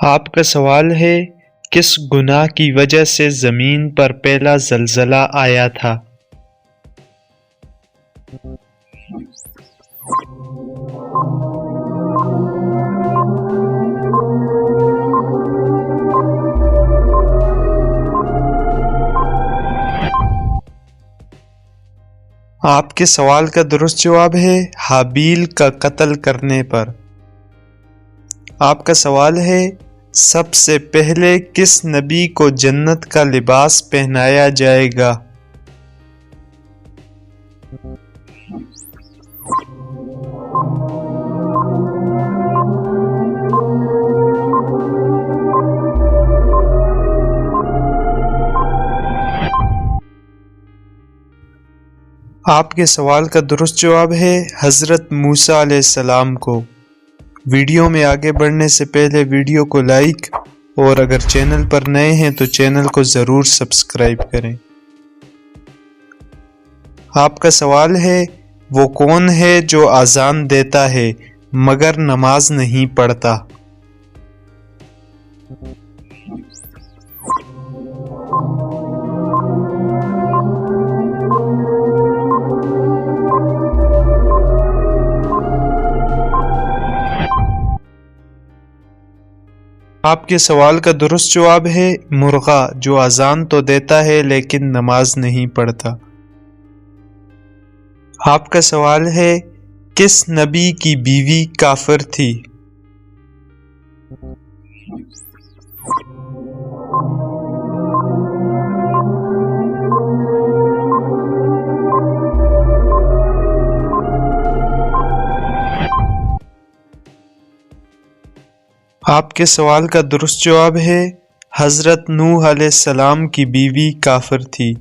آپ کا سوال ہے کس گناہ کی وجہ سے زمین پر پہلا زلزلہ آیا تھا؟ آپ کے سوال کا درست جواب ہے حابیل کا قتل کرنے پر۔ آپ کا سوال ہے سب سے پہلے کس نبی کو جنت کا لباس پہنایا جائے گا؟ آپ کے سوال کا درست جواب ہے حضرت موسیٰ علیہ السلام کو۔ ویڈیو میں آگے بڑھنے سے پہلے ویڈیو کو لائک اور اگر چینل پر نئے ہیں تو چینل کو ضرور سبسکرائب کریں۔ آپ کا سوال ہے وہ کون ہے جو اذان دیتا ہے مگر نماز نہیں پڑھتا؟ آپ کے سوال کا درست جواب ہے مرغا جو اذان تو دیتا ہے لیکن نماز نہیں پڑھتا۔ آپ کا سوال ہے کس نبی کی بیوی کافر تھی؟ آپ کے سوال کا درست جواب ہے حضرت نوح علیہ السلام کی بیوی کافر تھی۔